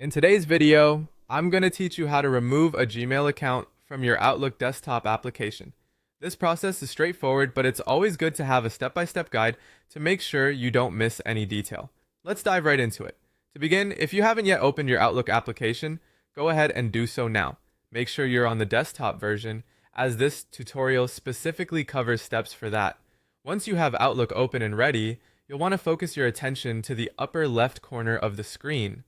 In today's video, I'm going to teach you how to remove a Gmail account from your Outlook desktop application. This process is straightforward, but it's always good to have a step-by-step guide to make sure you don't miss any detail. Let's dive right into it. To begin, if you haven't yet opened your Outlook application, go ahead and do so now. Make sure you're on the desktop version, as this tutorial specifically covers steps for that. Once you have Outlook open and ready, you'll want to focus your attention to the upper left corner of the screen.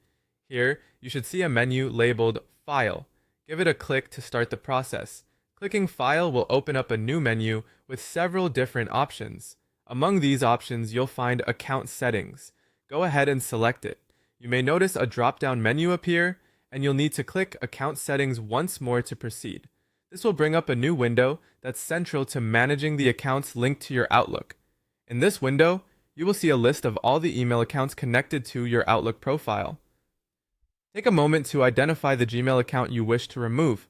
Here, you should see a menu labeled File. Give it a click to start the process. Clicking File will open up a new menu with several different options. Among these options, you'll find Account Settings. Go ahead and select it. You may notice a drop-down menu appear, and you'll need to click Account Settings once more to proceed. This will bring up a new window that's central to managing the accounts linked to your Outlook. In this window, you will see a list of all the email accounts connected to your Outlook profile. Take a moment to identify the Gmail account you wish to remove.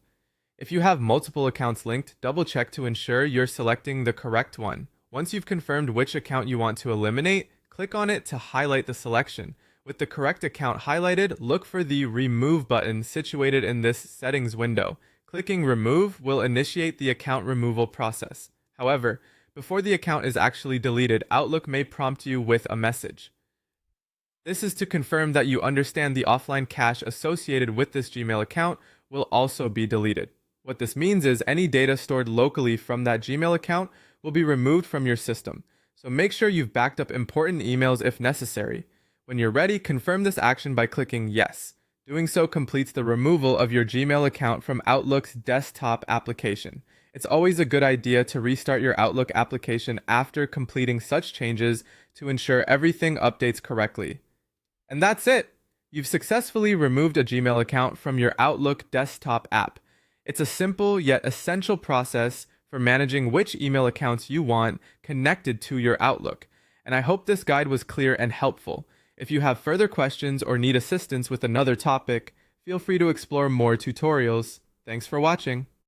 If you have multiple accounts linked, double-check to ensure you're selecting the correct one. Once you've confirmed which account you want to eliminate, click on it to highlight the selection. With the correct account highlighted, look for the Remove button situated in this settings window. Clicking Remove will initiate the account removal process. However, before the account is actually deleted, Outlook may prompt you with a message. This is to confirm that you understand the offline cache associated with this Gmail account will also be deleted. What this means is any data stored locally from that Gmail account will be removed from your system. So make sure you've backed up important emails if necessary. When you're ready, confirm this action by clicking Yes. Doing so completes the removal of your Gmail account from Outlook's desktop application. It's always a good idea to restart your Outlook application after completing such changes to ensure everything updates correctly. And that's it! You've successfully removed a Gmail account from your Outlook desktop app. It's a simple yet essential process for managing which email accounts you want connected to your Outlook. And I hope this guide was clear and helpful. If you have further questions or need assistance with another topic, feel free to explore more tutorials. Thanks for watching.